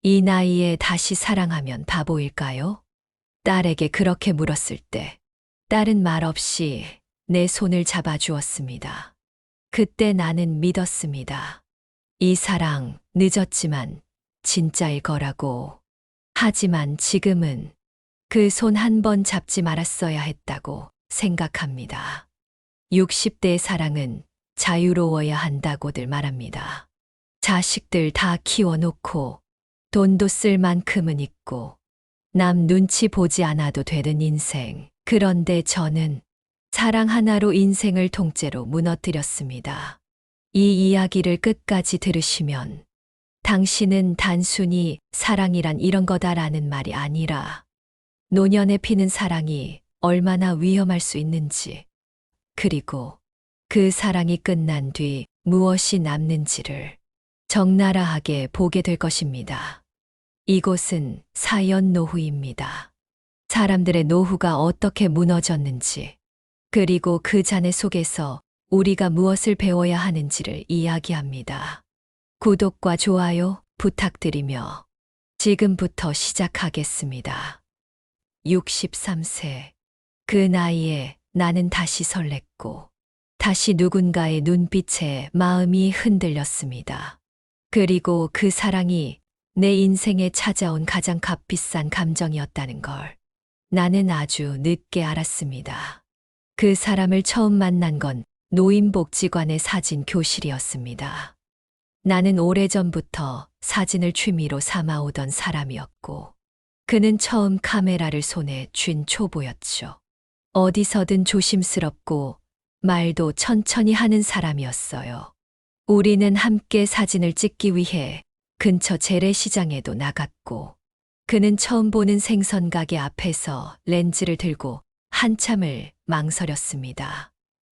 이 나이에 다시 사랑하면 바보일까요? 딸에게 그렇게 물었을 때 딸은 말없이 내 손을 잡아주었습니다. 그때 나는 믿었습니다. 이 사랑 늦었지만 진짜일 거라고. 하지만 지금은 그 손 한 번 잡지 말았어야 했다고 생각합니다. 60대의 사랑은 자유로워야 한다고들 말합니다. 자식들 다 키워놓고 돈도 쓸 만큼은 있고 남 눈치 보지 않아도 되는 인생. 그런데 저는 사랑 하나로 인생을 통째로 무너뜨렸습니다. 이 이야기를 끝까지 들으시면 당신은 단순히 사랑이란 이런 거다라는 말이 아니라 노년에 피는 사랑이 얼마나 위험할 수 있는지, 그리고 그 사랑이 끝난 뒤 무엇이 남는지를 적나라하게 보게 될 것입니다. 이곳은 사연 노후입니다. 사람들의 노후가 어떻게 무너졌는지, 그리고 그 잔해 속에서 우리가 무엇을 배워야 하는지를 이야기합니다. 구독과 좋아요 부탁드리며 지금부터 시작하겠습니다. 63세. 그 나이에 나는 다시 설렜고, 다시 누군가의 눈빛에 마음이 흔들렸습니다. 그리고 그 사랑이 내 인생에 찾아온 가장 값비싼 감정이었다는 걸 나는 아주 늦게 알았습니다. 그 사람을 처음 만난 건 노인복지관의 사진 교실이었습니다. 나는 오래전부터 사진을 취미로 삼아오던 사람이었고, 그는 처음 카메라를 손에 쥔 초보였죠. 어디서든 조심스럽고 말도 천천히 하는 사람이었어요. 우리는 함께 사진을 찍기 위해 근처 재래시장에도 나갔고, 그는 처음 보는 생선 가게 앞에서 렌즈를 들고 한참을 망설였습니다.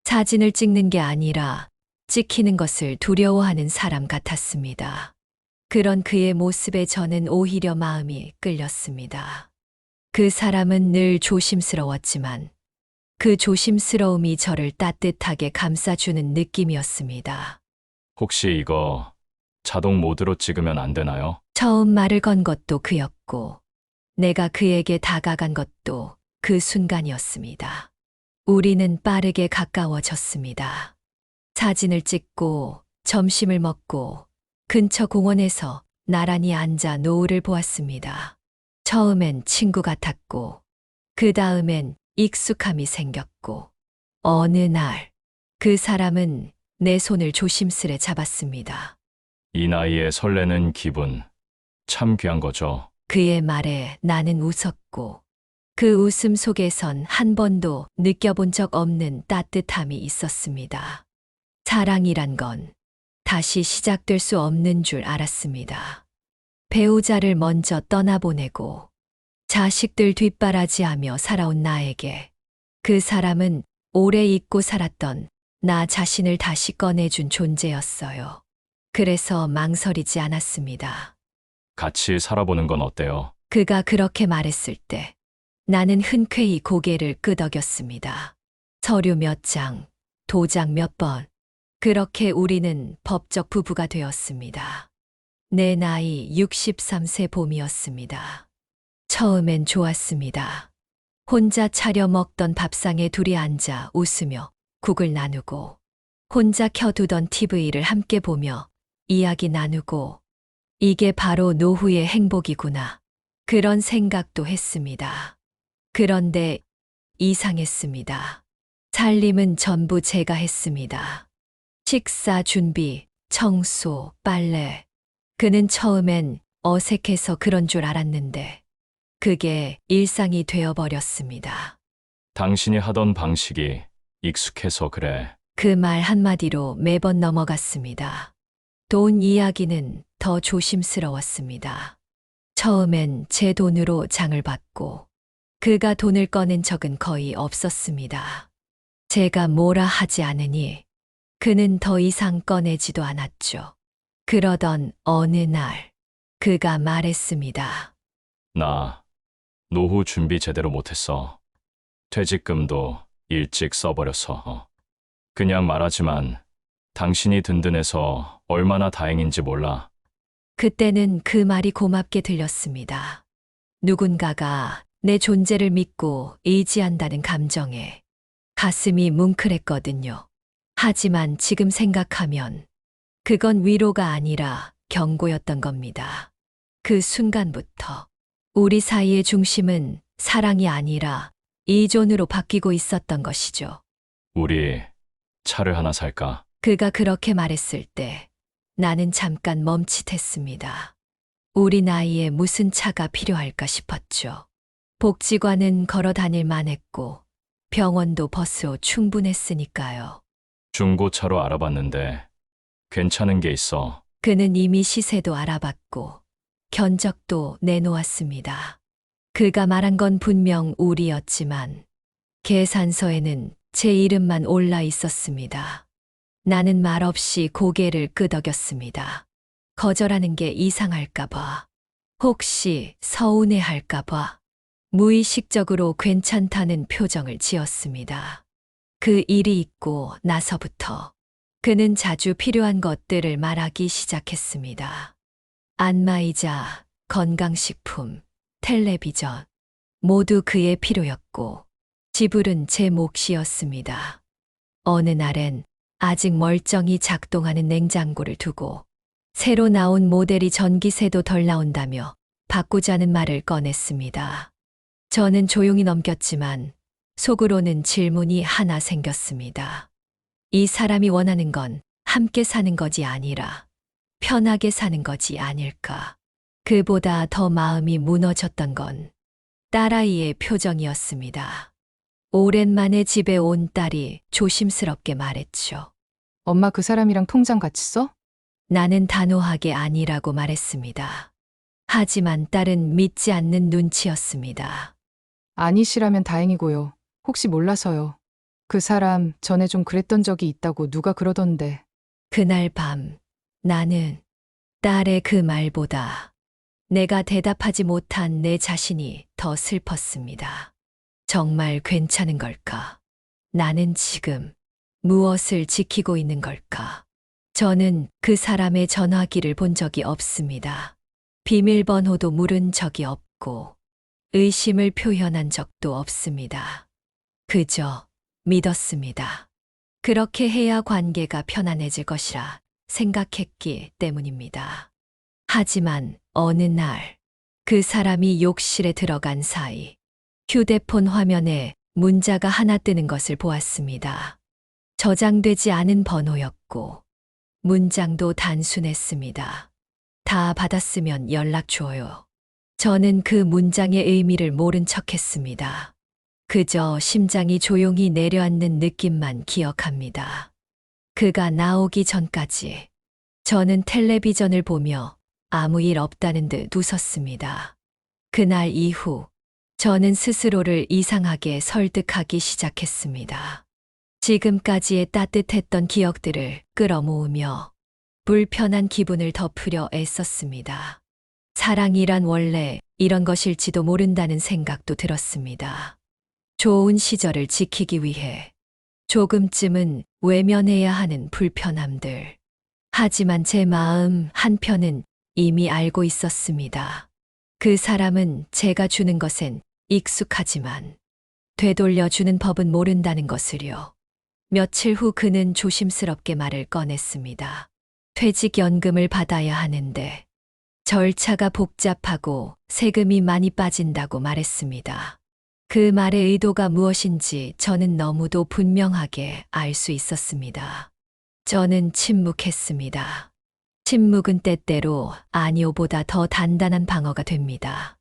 사진을 찍는 게 아니라 찍히는 것을 두려워하는 사람 같았습니다. 그런 그의 모습에 저는 오히려 마음이 끌렸습니다. 그 사람은 늘 조심스러웠지만 그 조심스러움이 저를 따뜻하게 감싸주는 느낌이었습니다. 혹시 이거 자동 모드로 찍으면 안 되나요? 처음 말을 건 것도 그였고, 내가 그에게 다가간 것도 그 순간이었습니다. 우리는 빠르게 가까워졌습니다. 사진을 찍고 점심을 먹고 근처 공원에서 나란히 앉아 노을을 보았습니다. 처음엔 친구 같았고, 그 다음엔 익숙함이 생겼고, 어느 날 그 사람은 내 손을 조심스레 잡았습니다. 이 나이에 설레는 기분 참 귀한 거죠. 그의 말에 나는 웃었고, 그 웃음 속에선 한 번도 느껴본 적 없는 따뜻함이 있었습니다. 사랑이란 건 다시 시작될 수 없는 줄 알았습니다. 배우자를 먼저 떠나보내고 자식들 뒷바라지하며 살아온 나에게 그 사람은 오래 잊고 살았던 나 자신을 다시 꺼내준 존재였어요. 그래서 망설이지 않았습니다. 같이 살아보는 건 어때요? 그가 그렇게 말했을 때 나는 흔쾌히 고개를 끄덕였습니다. 서류 몇 장, 도장 몇 번. 그렇게 우리는 법적 부부가 되었습니다. 내 나이 63세 봄이었습니다. 처음엔 좋았습니다. 혼자 차려 먹던 밥상에 둘이 앉아 웃으며 국을 나누고, 혼자 켜두던 TV를 함께 보며 이야기 나누고, 이게 바로 노후의 행복이구나. 그런 생각도 했습니다. 그런데 이상했습니다. 살림은 전부 제가 했습니다. 식사 준비, 청소, 빨래. 그는 처음엔 어색해서 그런 줄 알았는데 그게 일상이 되어버렸습니다. 당신이 하던 방식이 익숙해서 그래. 그 말 한마디로 매번 넘어갔습니다. 돈 이야기는 더 조심스러웠습니다. 처음엔 제 돈으로 장을 받고 그가 돈을 꺼낸 적은 거의 없었습니다. 제가 뭐라 하지 않으니 그는 더 이상 꺼내지도 않았죠. 그러던 어느 날 그가 말했습니다. 나 노후 준비 제대로 못했어. 퇴직금도 일찍 써버려서. 그냥 말하지만 당신이 든든해서 얼마나 다행인지 몰라. 그때는 그 말이 고맙게 들렸습니다. 누군가가 내 존재를 믿고 의지한다는 감정에 가슴이 뭉클했거든요. 하지만 지금 생각하면 그건 위로가 아니라 경고였던 겁니다. 그 순간부터 우리 사이의 중심은 사랑이 아니라 의존으로 바뀌고 있었던 것이죠. 우리 차를 하나 살까? 그가 그렇게 말했을 때 나는 잠깐 멈칫했습니다. 우리 나이에 무슨 차가 필요할까 싶었죠. 복지관은 걸어 다닐만 했고 병원도 버스로 충분했으니까요. 중고차로 알아봤는데 괜찮은 게 있어. 그는 이미 시세도 알아봤고 견적도 내놓았습니다. 그가 말한 건 분명 우리였지만 계산서에는 제 이름만 올라 있었습니다. 나는 말없이 고개를 끄덕였습니다. 거절하는 게 이상할까봐, 혹시 서운해할까봐 무의식적으로 괜찮다는 표정을 지었습니다. 그 일이 있고 나서부터 그는 자주 필요한 것들을 말하기 시작했습니다. 안마의자, 건강식품, 텔레비전, 모두 그의 필요였고 지불은 제 몫이었습니다. 어느 날엔 아직 멀쩡히 작동하는 냉장고를 두고 새로 나온 모델이 전기세도 덜 나온다며 바꾸자는 말을 꺼냈습니다. 저는 조용히 넘겼지만 속으로는 질문이 하나 생겼습니다. 이 사람이 원하는 건 함께 사는 것이 아니라 편하게 사는 것이 아닐까. 그보다 더 마음이 무너졌던 건 딸아이의 표정이었습니다. 오랜만에 집에 온 딸이 조심스럽게 말했죠. 엄마 그 사람이랑 통장 같이 써? 나는 단호하게 아니라고 말했습니다. 하지만 딸은 믿지 않는 눈치였습니다. 아니시라면 다행이고요. 혹시 몰라서요. 그 사람 전에 좀 그랬던 적이 있다고 누가 그러던데. 그날 밤 나는 딸의 그 말보다 내가 대답하지 못한 내 자신이 더 슬펐습니다. 정말 괜찮은 걸까? 나는 지금 무엇을 지키고 있는 걸까? 저는 그 사람의 전화기를 본 적이 없습니다. 비밀번호도 물은 적이 없고 의심을 표현한 적도 없습니다. 그저 믿었습니다. 그렇게 해야 관계가 편안해질 것이라 생각했기 때문입니다. 하지만 어느 날 그 사람이 욕실에 들어간 사이 휴대폰 화면에 문자가 하나 뜨는 것을 보았습니다. 저장되지 않은 번호였고 문장도 단순했습니다. 다 받았으면 연락 줘요. 저는 그 문장의 의미를 모른 척했습니다. 그저 심장이 조용히 내려앉는 느낌만 기억합니다. 그가 나오기 전까지 저는 텔레비전을 보며 아무 일 없다는 듯 웃었습니다. 그날 이후 저는 스스로를 이상하게 설득하기 시작했습니다. 지금까지의 따뜻했던 기억들을 끌어모으며 불편한 기분을 덮으려 애썼습니다. 사랑이란 원래 이런 것일지도 모른다는 생각도 들었습니다. 좋은 시절을 지키기 위해 조금쯤은 외면해야 하는 불편함들. 하지만 제 마음 한편은 이미 알고 있었습니다. 그 사람은 제가 주는 것엔 익숙하지만 되돌려주는 법은 모른다는 것을요. 며칠 후 그는 조심스럽게 말을 꺼냈습니다. 퇴직연금을 받아야 하는데 절차가 복잡하고 세금이 많이 빠진다고 말했습니다. 그 말의 의도가 무엇인지 저는 너무도 분명하게 알 수 있었습니다. 저는 침묵했습니다. 침묵은 때때로 아니오보다 더 단단한 방어가 됩니다.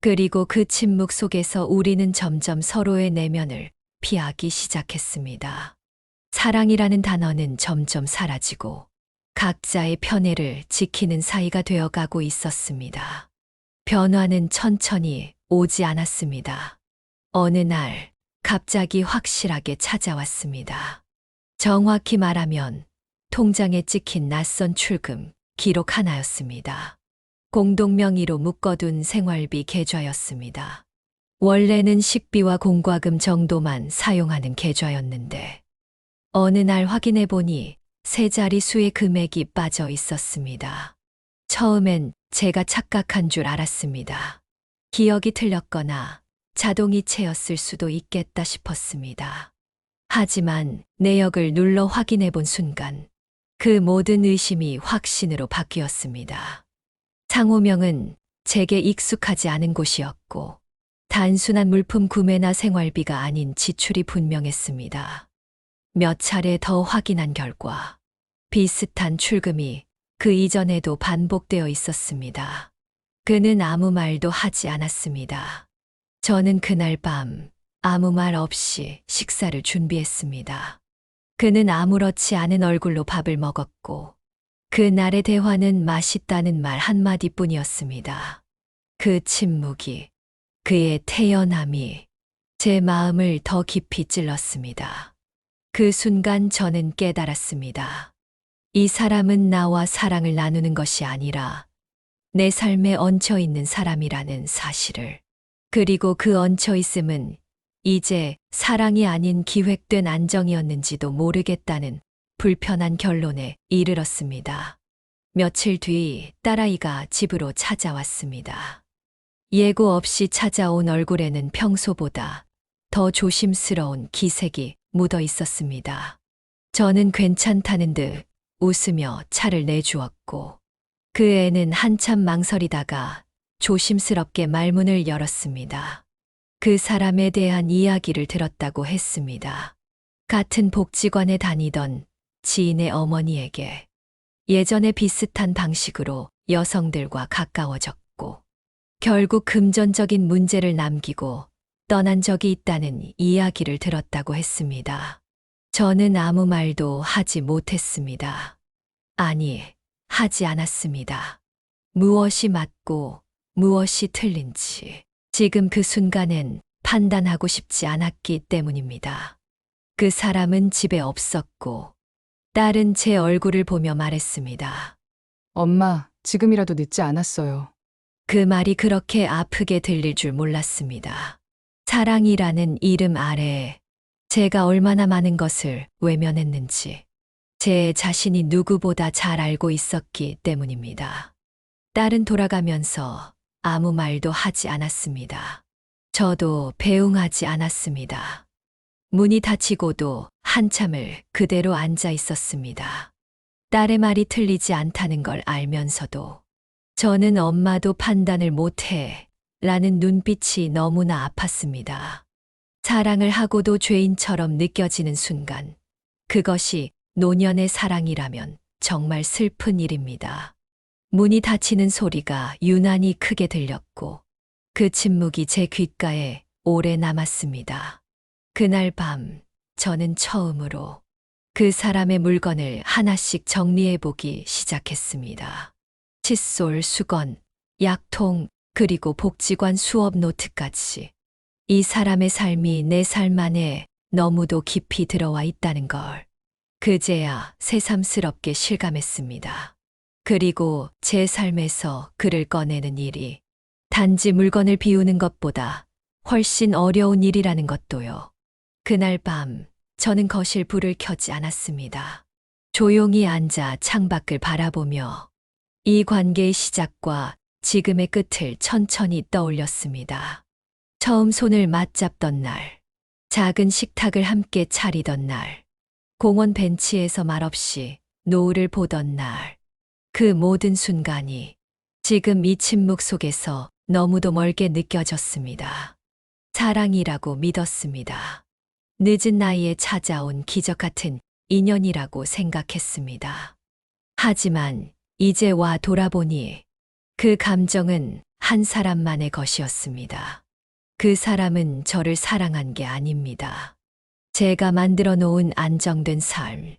그리고 그 침묵 속에서 우리는 점점 서로의 내면을 피하기 시작했습니다. 사랑이라는 단어는 점점 사라지고 각자의 편애를 지키는 사이가 되어가고 있었습니다. 변화는 천천히 오지 않았습니다. 어느 날 갑자기 확실하게 찾아왔습니다. 정확히 말하면 통장에 찍힌 낯선 출금 기록 하나였습니다. 공동명의로 묶어둔 생활비 계좌였습니다. 원래는 식비와 공과금 정도만 사용하는 계좌였는데 어느 날 확인해 보니 세 자리 수의 금액이 빠져 있었습니다. 처음엔 제가 착각한 줄 알았습니다. 기억이 틀렸거나 자동이체였을 수도 있겠다 싶었습니다. 하지만 내역을 눌러 확인해 본 순간 그 모든 의심이 확신으로 바뀌었습니다. 상호명은 제게 익숙하지 않은 곳이었고 단순한 물품 구매나 생활비가 아닌 지출이 분명했습니다. 몇 차례 더 확인한 결과 비슷한 출금이 그 이전에도 반복되어 있었습니다. 그는 아무 말도 하지 않았습니다. 저는 그날 밤 아무 말 없이 식사를 준비했습니다. 그는 아무렇지 않은 얼굴로 밥을 먹었고 그날의 대화는 맛있다는 말 한마디뿐이었습니다. 그 침묵이, 그의 태연함이 제 마음을 더 깊이 찔렀습니다. 그 순간 저는 깨달았습니다. 이 사람은 나와 사랑을 나누는 것이 아니라 내 삶에 얹혀 있는 사람이라는 사실을. 그리고 그 얹혀 있음은 이제 사랑이 아닌 기획된 안정이었는지도 모르겠다는 불편한 결론에 이르렀습니다. 며칠 뒤 딸아이가 집으로 찾아왔습니다. 예고 없이 찾아온 얼굴에는 평소보다 더 조심스러운 기색이 묻어 있었습니다. 저는 괜찮다는 듯 웃으며 차를 내주었고 그 애는 한참 망설이다가 조심스럽게 말문을 열었습니다. 그 사람에 대한 이야기를 들었다고 했습니다. 같은 복지관에 다니던 지인의 어머니에게 예전에 비슷한 방식으로 여성들과 가까워졌고 결국 금전적인 문제를 남기고 떠난 적이 있다는 이야기를 들었다고 했습니다. 저는 아무 말도 하지 못했습니다. 아니, 하지 않았습니다. 무엇이 맞고 무엇이 틀린지 지금 그 순간엔 판단하고 싶지 않았기 때문입니다. 그 사람은 집에 없었고 딸은 제 얼굴을 보며 말했습니다. 엄마, 지금이라도 늦지 않았어요. 그 말이 그렇게 아프게 들릴 줄 몰랐습니다. 사랑이라는 이름 아래에 제가 얼마나 많은 것을 외면했는지 제 자신이 누구보다 잘 알고 있었기 때문입니다. 딸은 돌아가면서 아무 말도 하지 않았습니다. 저도 배웅하지 않았습니다. 문이 닫히고도 한참을 그대로 앉아 있었습니다. 딸의 말이 틀리지 않다는 걸 알면서도 저는 엄마도 판단을 못해 라는 눈빛이 너무나 아팠습니다. 사랑을 하고도 죄인처럼 느껴지는 순간 그것이 노년의 사랑이라면 정말 슬픈 일입니다. 문이 닫히는 소리가 유난히 크게 들렸고 그 침묵이 제 귓가에 오래 남았습니다. 그날 밤 저는 처음으로 그 사람의 물건을 하나씩 정리해보기 시작했습니다. 칫솔, 수건, 약통, 그리고 복지관 수업 노트까지. 이 사람의 삶이 내 삶 안에 너무도 깊이 들어와 있다는 걸 그제야 새삼스럽게 실감했습니다. 그리고 제 삶에서 그를 꺼내는 일이 단지 물건을 비우는 것보다 훨씬 어려운 일이라는 것도요. 그날 밤 저는 거실 불을 켜지 않았습니다. 조용히 앉아 창밖을 바라보며 이 관계의 시작과 지금의 끝을 천천히 떠올렸습니다. 처음 손을 맞잡던 날, 작은 식탁을 함께 차리던 날, 공원 벤치에서 말없이 노을을 보던 날, 그 모든 순간이 지금 이 침묵 속에서 너무도 멀게 느껴졌습니다. 사랑이라고 믿었습니다. 늦은 나이에 찾아온 기적 같은 인연이라고 생각했습니다. 하지만 이제 와 돌아보니 그 감정은 한 사람만의 것이었습니다. 그 사람은 저를 사랑한 게 아닙니다. 제가 만들어 놓은 안정된 삶,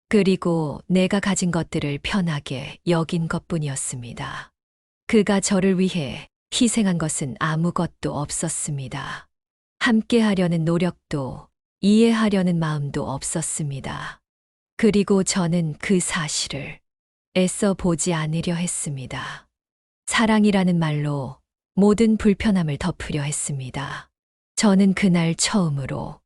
그리고 내가 가진 것들을 편하게 여긴 것뿐이었습니다. 그가 저를 위해 희생한 것은 아무것도 없었습니다. 함께 하려는 노력도 이해하려는 마음도 없었습니다. 그리고 저는 그 사실을 애써 보지 않으려 했습니다. 사랑이라는 말로 모든 불편함을 덮으려 했습니다. 저는 그날 처음으로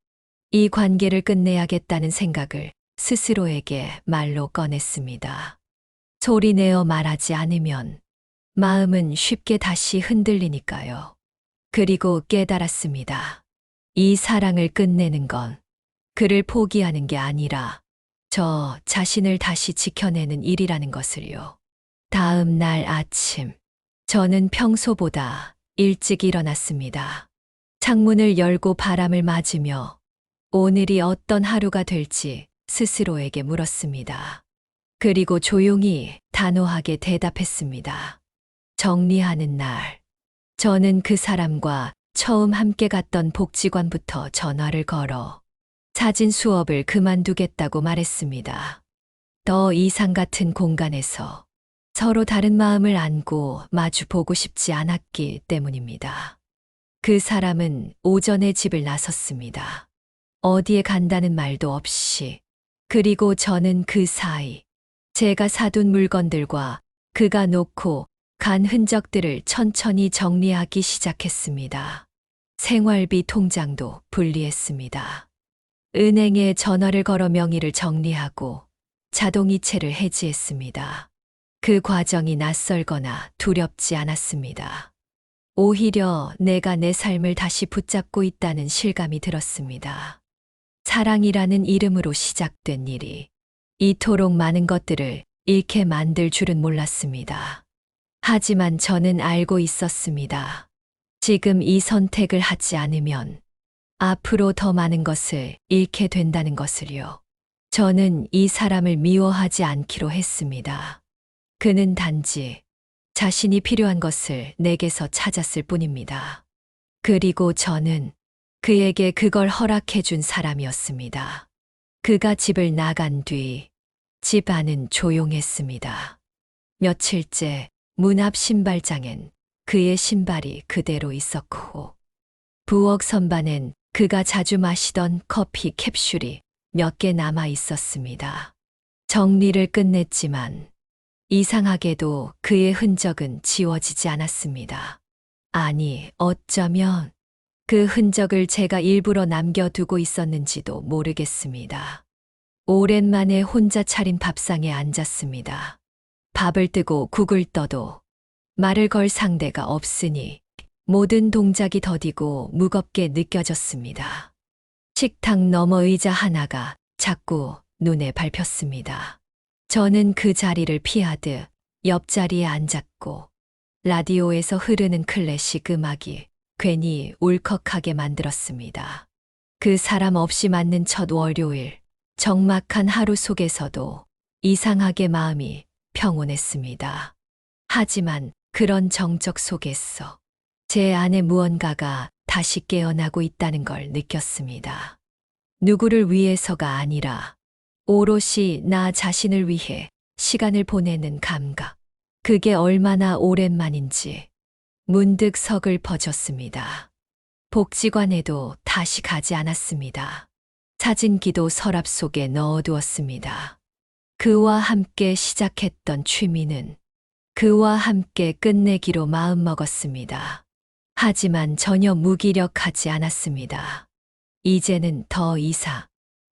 이 관계를 끝내야겠다는 생각을 스스로에게 말로 꺼냈습니다. 소리내어 말하지 않으면 마음은 쉽게 다시 흔들리니까요. 그리고 깨달았습니다. 이 사랑을 끝내는 건 그를 포기하는 게 아니라 저 자신을 다시 지켜내는 일이라는 것을요. 다음 날 아침, 저는 평소보다 일찍 일어났습니다. 창문을 열고 바람을 맞으며 오늘이 어떤 하루가 될지 스스로에게 물었습니다. 그리고 조용히 단호하게 대답했습니다. 정리하는 날, 저는 그 사람과 처음 함께 갔던 복지관부터 전화를 걸어 사진 수업을 그만두겠다고 말했습니다. 더 이상 같은 공간에서 서로 다른 마음을 안고 마주 보고 싶지 않았기 때문입니다. 그 사람은 오전에 집을 나섰습니다. 어디에 간다는 말도 없이. 그리고 저는 그 사이 제가 사둔 물건들과 그가 놓고 간 흔적들을 천천히 정리하기 시작했습니다. 생활비 통장도 분리했습니다. 은행에 전화를 걸어 명의를 정리하고 자동이체를 해지했습니다. 그 과정이 낯설거나 두렵지 않았습니다. 오히려 내가 내 삶을 다시 붙잡고 있다는 실감이 들었습니다. 사랑이라는 이름으로 시작된 일이 이토록 많은 것들을 잃게 만들 줄은 몰랐습니다. 하지만 저는 알고 있었습니다. 지금 이 선택을 하지 않으면 앞으로 더 많은 것을 잃게 된다는 것을요. 저는 이 사람을 미워하지 않기로 했습니다. 그는 단지 자신이 필요한 것을 내게서 찾았을 뿐입니다. 그리고 저는 그에게 그걸 허락해 준 사람이었습니다. 그가 집을 나간 뒤 집 안은 조용했습니다. 며칠째 문 앞 신발장엔 그의 신발이 그대로 있었고 부엌 선반엔 그가 자주 마시던 커피 캡슐이 몇 개 남아 있었습니다. 정리를 끝냈지만 이상하게도 그의 흔적은 지워지지 않았습니다. 아니, 어쩌면 그 흔적을 제가 일부러 남겨두고 있었는지도 모르겠습니다. 오랜만에 혼자 차린 밥상에 앉았습니다. 밥을 뜨고 국을 떠도 말을 걸 상대가 없으니 모든 동작이 더디고 무겁게 느껴졌습니다. 식탁 너머 의자 하나가 자꾸 눈에 밟혔습니다. 저는 그 자리를 피하듯 옆자리에 앉았고 라디오에서 흐르는 클래식 음악이 괜히 울컥하게 만들었습니다. 그 사람 없이 맞는 첫 월요일, 적막한 하루 속에서도 이상하게 마음이 평온했습니다. 하지만 그런 정적 속에서 제 안에 무언가가 다시 깨어나고 있다는 걸 느꼈습니다. 누구를 위해서가 아니라 오롯이 나 자신을 위해 시간을 보내는 감각. 그게 얼마나 오랜만인지 문득 서글퍼졌습니다. 복지관에도 다시 가지 않았습니다. 사진기도 서랍 속에 넣어두었습니다. 그와 함께 시작했던 취미는 그와 함께 끝내기로 마음먹었습니다. 하지만 전혀 무기력하지 않았습니다. 이제는 더 이상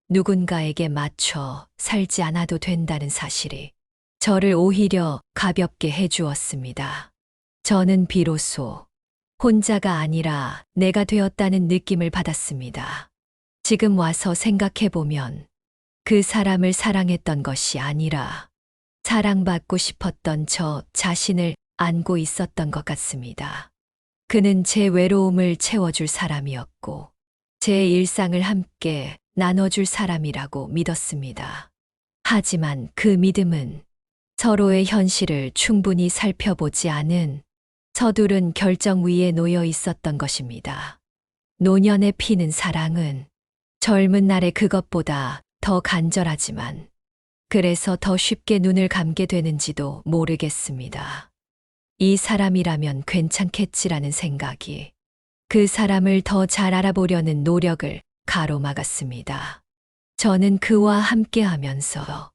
누군가에게 맞춰 살지 않아도 된다는 사실이 저를 오히려 가볍게 해주었습니다. 저는 비로소 혼자가 아니라 내가 되었다는 느낌을 받았습니다. 지금 와서 생각해보면 그 사람을 사랑했던 것이 아니라 사랑받고 싶었던 저 자신을 안고 있었던 것 같습니다. 그는 제 외로움을 채워줄 사람이었고 제 일상을 함께 나눠줄 사람이라고 믿었습니다. 하지만 그 믿음은 서로의 현실을 충분히 살펴보지 않은 서두른 결정 위에 놓여 있었던 것입니다. 노년에 피는 사랑은 젊은 날의 그것보다 더 간절하지만 그래서 더 쉽게 눈을 감게 되는지도 모르겠습니다. 이 사람이라면 괜찮겠지라는 생각이 그 사람을 더 잘 알아보려는 노력을 가로막았습니다. 저는 그와 함께 하면서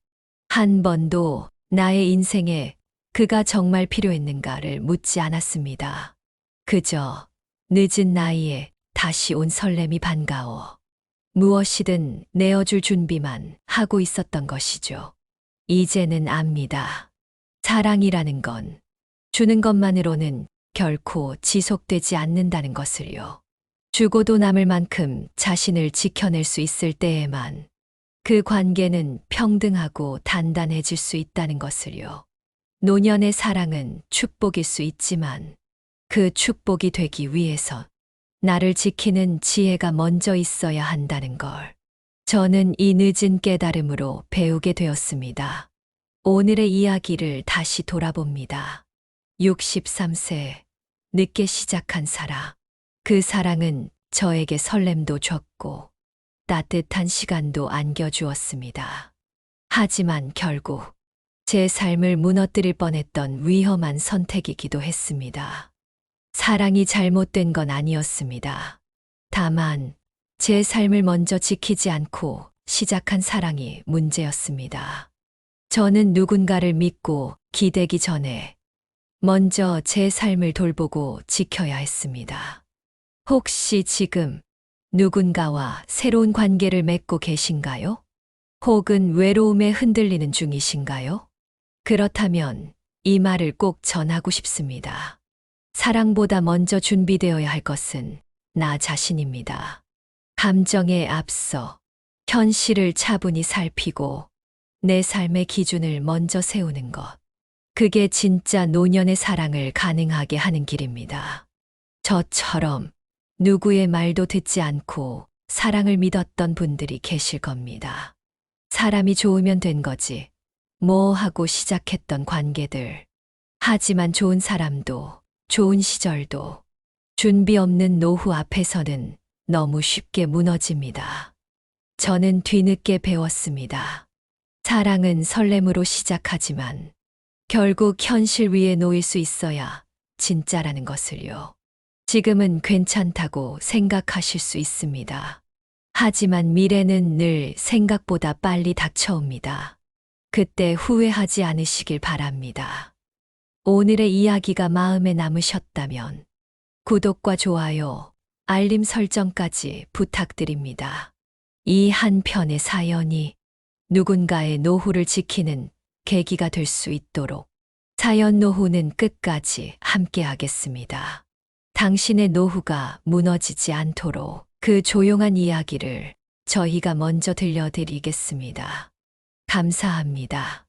한 번도 나의 인생에 그가 정말 필요했는가를 묻지 않았습니다. 그저 늦은 나이에 다시 온 설렘이 반가워 무엇이든 내어줄 준비만 하고 있었던 것이죠. 이제는 압니다. 사랑이라는 건 주는 것만으로는 결코 지속되지 않는다는 것을요. 주고도 남을 만큼 자신을 지켜낼 수 있을 때에만 그 관계는 평등하고 단단해질 수 있다는 것을요. 노년의 사랑은 축복일 수 있지만 그 축복이 되기 위해서 나를 지키는 지혜가 먼저 있어야 한다는 걸 저는 이 늦은 깨달음으로 배우게 되었습니다. 오늘의 이야기를 다시 돌아봅니다. 63세, 늦게 시작한 사랑. 그 사랑은 저에게 설렘도 줬고 따뜻한 시간도 안겨주었습니다. 하지만 결국 제 삶을 무너뜨릴 뻔했던 위험한 선택이기도 했습니다. 사랑이 잘못된 건 아니었습니다. 다만 제 삶을 먼저 지키지 않고 시작한 사랑이 문제였습니다. 저는 누군가를 믿고 기대기 전에 먼저 제 삶을 돌보고 지켜야 했습니다. 혹시 지금 누군가와 새로운 관계를 맺고 계신가요? 혹은 외로움에 흔들리는 중이신가요? 그렇다면 이 말을 꼭 전하고 싶습니다. 사랑보다 먼저 준비되어야 할 것은 나 자신입니다. 감정에 앞서 현실을 차분히 살피고 내 삶의 기준을 먼저 세우는 것. 그게 진짜 노년의 사랑을 가능하게 하는 길입니다. 저처럼 누구의 말도 듣지 않고 사랑을 믿었던 분들이 계실 겁니다. 사람이 좋으면 된 거지. 뭐 하고 시작했던 관계들. 하지만 좋은 사람도, 좋은 시절도 준비 없는 노후 앞에서는 너무 쉽게 무너집니다. 저는 뒤늦게 배웠습니다. 사랑은 설렘으로 시작하지만 결국 현실 위에 놓일 수 있어야 진짜라는 것을요. 지금은 괜찮다고 생각하실 수 있습니다. 하지만 미래는 늘 생각보다 빨리 닥쳐옵니다. 그때 후회하지 않으시길 바랍니다. 오늘의 이야기가 마음에 남으셨다면 구독과 좋아요, 알림 설정까지 부탁드립니다. 이 한 편의 사연이 누군가의 노후를 지키는 계기가 될 수 있도록 사연 노후는 끝까지 함께 하겠습니다. 당신의 노후가 무너지지 않도록 그 조용한 이야기를 저희가 먼저 들려드리겠습니다. 감사합니다.